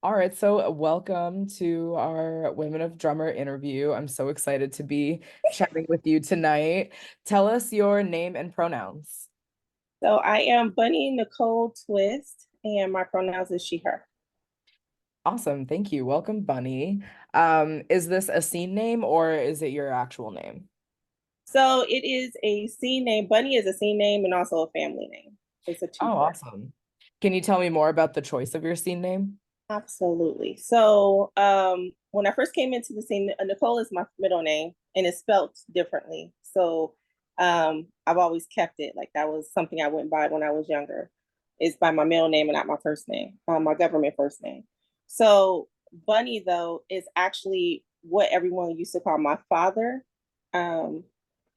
All right, so welcome to our Women of Drummer interview. I'm so excited to be chatting with you tonight. Tell us your name and pronouns. So I am Bunny Nicole Twist, and my pronouns is she, her. Awesome, thank you. Welcome, Bunny. Is this a scene name or is it your actual name? So it is a scene name. Bunny is a scene name and also a family name. It's a two Oh, for. awesome. Can you tell me more about the choice of your scene name? Absolutely. So when I first came into the scene, Nicole is my middle name and it's spelt differently. So I've always kept it. Like that was something I went by when I was younger. It's by my middle name and not my first name, my government first name. So Bunny though is actually what everyone used to call my father. Um,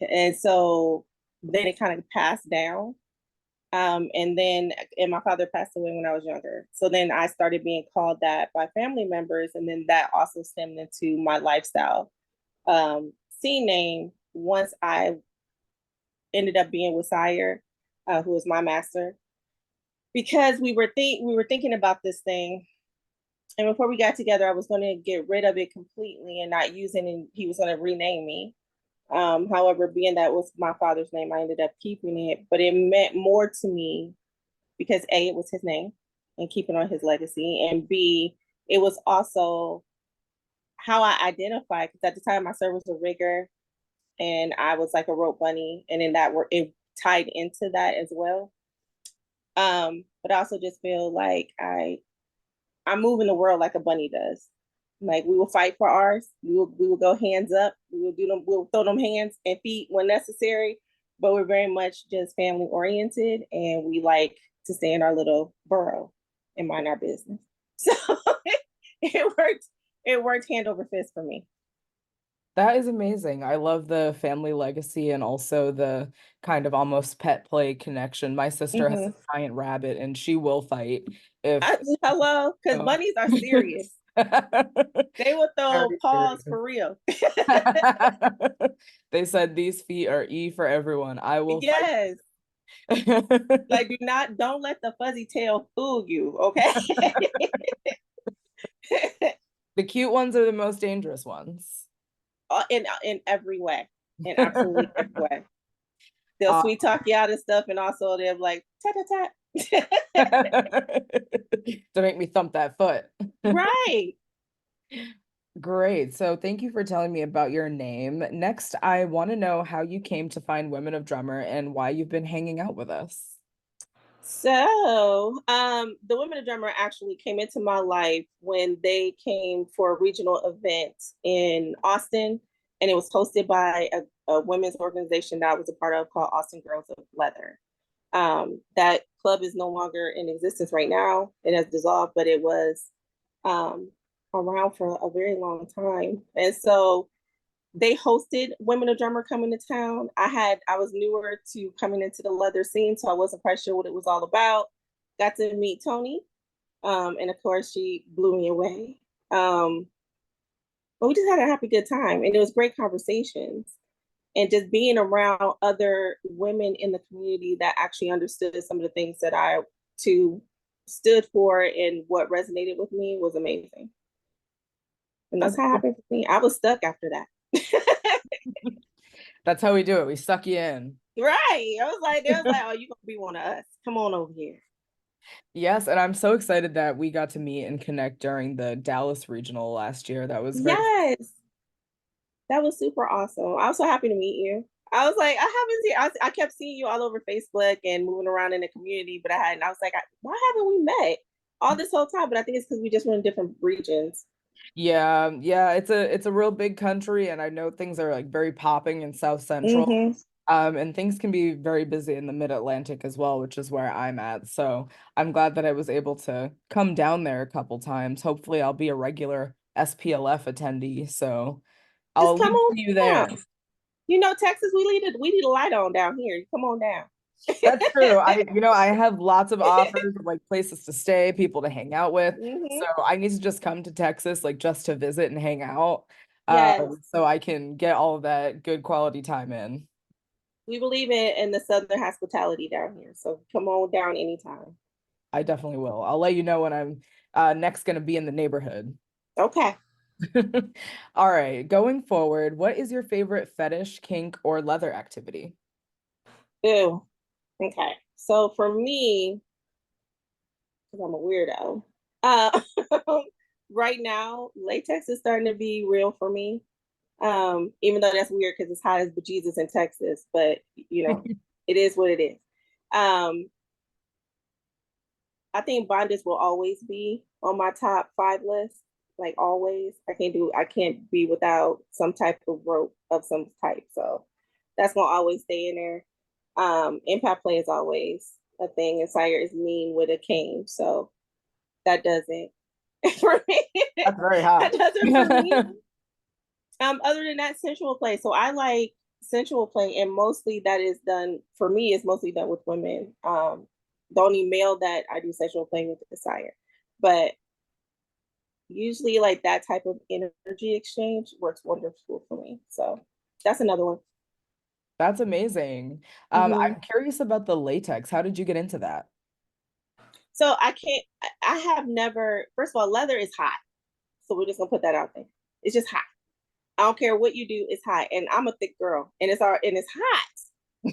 and so then it kind of passed down. And my father passed away when I was younger. So then I started being called that by family members. And then that also stemmed into my lifestyle scene name once I ended up being with Sire, who was my master, because we were thinking about this thing. And before we got together, I was going to get rid of it completely and not use it. And he was going to rename me. However, being that was my father's name, I ended up keeping it. But it meant more to me because A, it was his name and keeping on his legacy, and B, it was also how I identify. Because at the time, I served as a rigger, and I was like a rope bunny, and in that work, it tied into that as well. But I also just feel like I move in the world like a bunny does. Like we will fight for ours. We will go hands up. We will do them. We'll throw them hands and feet when necessary. But we're very much just family oriented, and we like to stay in our little burrow and mind our business. So it worked. It worked hand over fist for me. That is amazing. I love the family legacy and also the kind of almost pet play connection. My sister has a Mm-hmm. giant rabbit and she will fight if Hello, because so. bunnies are serious. They will throw Very paws serious. for real. They said these feet are E for everyone. I will fight. Yes. Like don't let the fuzzy tail fool you, okay? The cute ones are the most dangerous ones. In every way, in absolutely every way. They'll Uh, sweet talk you out and stuff, and also they're like tat tat tat. to make me thump that foot. Right. Great. So thank you for telling me about your name. Next, I want to know how you came to find Women of Drummer and why you've been hanging out with us. The Women of Drummer actually came into my life when they came for a regional event in Austin, and it was hosted by a women's organization that I was a part of called Austin Girls of Leather. That club is no longer in existence right now. It has dissolved, but it was um, around for a very long time. And so they hosted Women of Drummer coming to town. I was newer to coming into the leather scene, so I wasn't quite sure what it was all about. Got to meet Tony, and of course she blew me away. But we just had a happy good time, and it was great conversations. And just being around other women in the community that actually understood some of the things that I too stood for and what resonated with me was amazing. And that's That's how it happened for me. I was stuck after that. that's how we do it. We suck you in. Right. They was like, oh, you gonna be one of us. Come on over here. Yes, and I'm so excited that we got to meet and connect during the Dallas regional last year. That was very Yes. That was super awesome. I was so happy to meet you. I was like, I haven't seen, I kept seeing you all over Facebook and moving around in the community, but I was like, why haven't we met all this whole time? But I think it's because we just were in different regions. yeah, yeah, it's a real big country and I know things are like very popping in South Central. Mm-hmm. And things can be very busy in the Mid-Atlantic as well, which is where I'm at. So I'm glad that I was able to come down there a couple times. Hopefully, I'll be a regular SPLF attendee. So Just I'll come leave on you there. down. You know, Texas, we need a light on down here. Come on down. That's true. I have lots of offers of like places to stay, people to hang out with. So Mm-hmm. I need to just come to Texas, like just to visit and hang out, Yes. so I can get all of that good quality time in. We believe in the Southern hospitality down here. So come on down anytime. I definitely will. I'll let you know when I'm next going to be in the neighborhood. Okay. All right, going forward, what is your favorite fetish, kink, or leather activity? Ew. Okay. So for me, because I'm a weirdo, uh, right now, latex is starting to be real for me. Even though that's weird because it's hot as bejesus in Texas, but you know, it is what it is. Um, I think bondage will always be on my top five list. Like always, I can't be without some type of rope of some type. So that's gonna always stay in there. Impact play is always a thing, and Sire is mean with a cane, so that does it for me. That's very That hot. does it for me. Other than that, sensual play. So I like sensual play, and mostly that is done for me. Is mostly done with women. The only male that I do sensual play with is Sire, but usually like that type of energy exchange works wonderful for me. So that's another one. That's amazing. Mm-hmm. I'm curious about the latex. How did you get into that? So I can't. I have never. First of all, leather is hot, so we're just gonna put that out there. It's just hot. I don't care what you do, it's hot. And I'm a thick girl, and it's hot.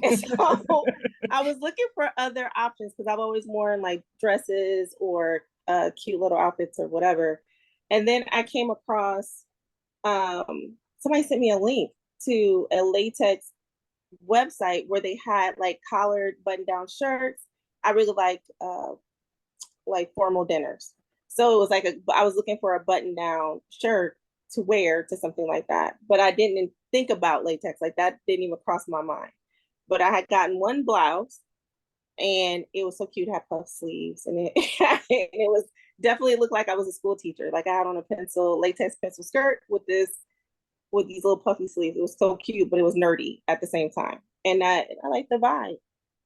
And so I was looking for other options because I've always worn like dresses or cute little outfits or whatever. And then I came across somebody sent me a link to a latex website where they had like collared button down shirts. I really like formal dinners. So it was like I was looking for a button down shirt to wear to something like that. But I didn't think about latex. Like that didn't even cross my mind. But I had gotten one blouse and it was so cute. It had puff sleeves and it was definitely looked like I was a school teacher. Like I had on a latex pencil skirt with these little puffy sleeves. It was so cute, but it was nerdy at the same time. And I like the vibe.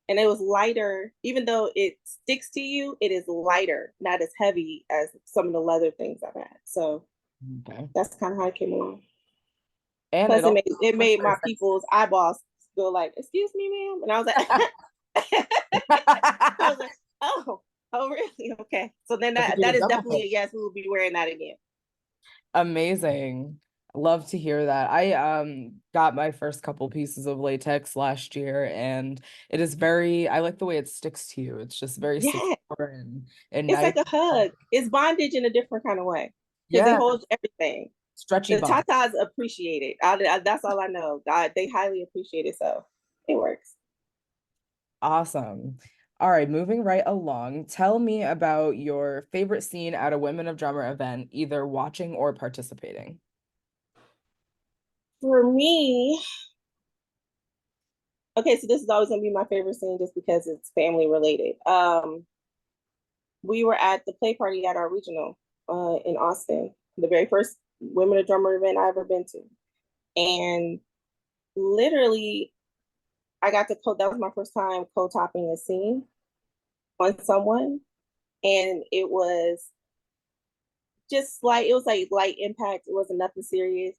And it was lighter, even though it sticks to you, it is lighter, not as heavy as some of the leather things I've had. So Okay. that's kind of how it came along. And Plus, it also it looks made very my people's eyeballs go like, "Excuse me, ma'am," and I was like, I was sexy. like, "Oh, really? Okay." So then Have to do that the is double definitely take. a yes. We will be wearing that again. Amazing. Love to hear that. I got my first couple pieces of latex last year and it is very I like the way it sticks to you. It's just very Yeah, secure and it's nice. like a hug. It's bondage in a different kind of way because it Yeah, holds everything. stretchy The bond. Tatas appreciate it. That's all I know. They highly appreciate it, so it works. Awesome. All right, moving right along. Tell me about your favorite scene at a Women of Drummer event, either watching or participating. For me, okay, so this is always gonna be my favorite scene just because it's family related. We were at the play party at our regional in Austin, the very first Women of Drummer event I ever been to, and literally, I got to co. That was my first time co-topping a scene on someone, and it was just like it was like light impact. It wasn't nothing serious,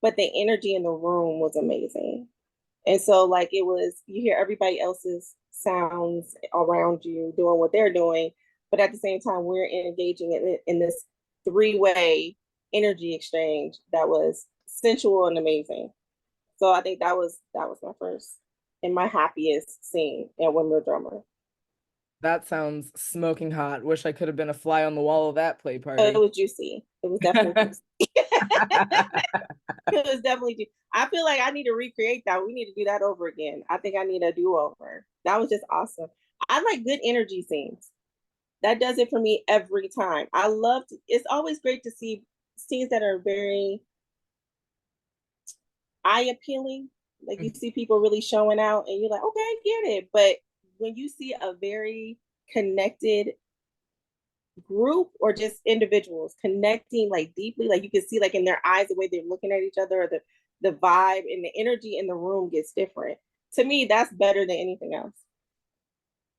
but the energy in the room was amazing. And so like it was you hear everybody else's sounds around you doing what they're doing, but at the same time we're engaging in this three-way energy exchange that was sensual and amazing. So I think that was my first and my happiest scene at When We're Drummer. That sounds smoking hot. Wish I could have been a fly on the wall of that play It party. was juicy. It was definitely juicy. It was definitely juicy. I feel like I need to recreate that. We need to do that over again. I think I need a do-over. That was just awesome. I like good energy scenes. That does it for me every time. It's always great to see scenes that are very eye appealing. Like you see people really showing out and you're like, okay, I get it. But when you see a very connected group or just individuals connecting like deeply, like you can see like in their eyes the way they're looking at each other or the vibe and the energy in the room gets different. To me, that's better than anything else.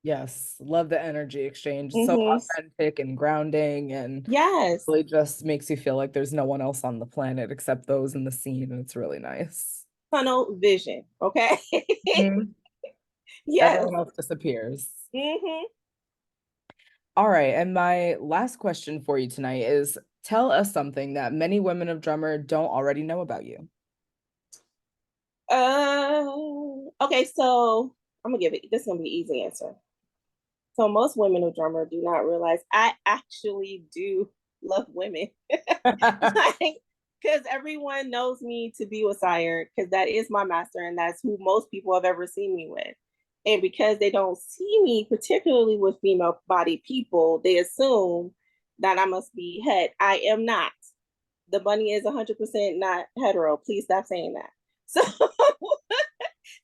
Yes, love the energy exchange. It's so Mm-hmm. authentic and grounding and Yes. really just makes you feel like there's no one else on the planet except those in the scene, and it's really nice. Tunnel vision. Okay. Mhm. Yes. Everyone else disappears. Mm-hmm. All right, and my last question for you tonight is tell us something that many women of drummer don't already know about you. Okay, so I'm gonna give it. This is gonna be an easy answer. So most women of drummer do not realize I actually do love women. Like, because everyone knows me to be with Sire, because that is my master, and that's who most people have ever seen me with. And because they don't see me, particularly with female body people, they assume that I must be het. I am not. The bunny is 100% not hetero. Please stop saying that. So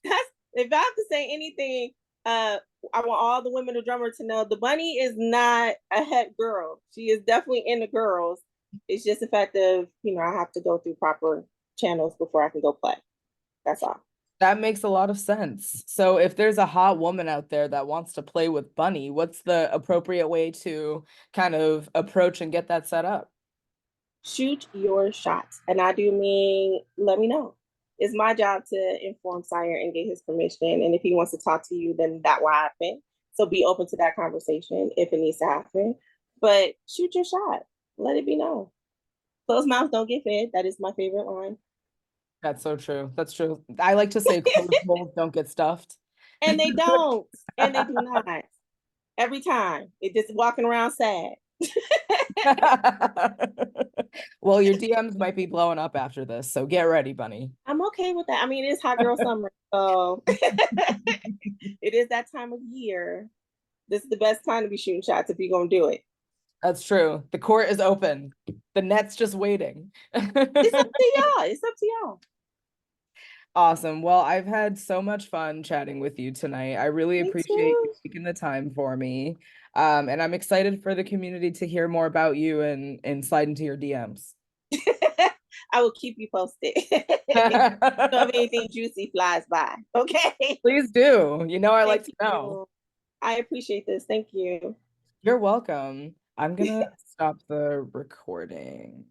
that's if I have to say anything, I want all the women of drummer to know the bunny is not a het girl. She is definitely in the girls. It's just the fact of, I have to go through proper channels before I can go play. That's all. That makes a lot of sense. So if there's a hot woman out there that wants to play with Bunny, what's the appropriate way to kind of approach and get that set up? Shoot your shots. And I do mean, let me know. It's my job to inform Sire and get his permission. And if he wants to talk to you, then that will happen. So be open to that conversation if it needs to happen. But shoot your shot. Let it be known. Closed mouths don't get fed. That is my favorite line. That's so true. That's true. I like to say closed bowls don't get stuffed. And they don't. And they do not. Every time. It just walking around sad. Well, your DMs might be blowing up after this, so get ready, Bunny. I'm okay with that. I mean, it's hot girl summer. So it is that time of year. This is the best time to be shooting shots if you're gonna do it. That's true. The court is open. The net's just waiting. It's up to y'all. It's up to y'all. Awesome. Well, I've had so much fun chatting with you tonight. I really Me appreciate you too. taking the time for me. And I'm excited for the community to hear more about you and slide into your DMs. I will keep you posted. If you have anything juicy flies by. Okay. Please do. You know, I like Thank to know. you. I appreciate this. Thank you. You're welcome. I'm gonna stop the recording.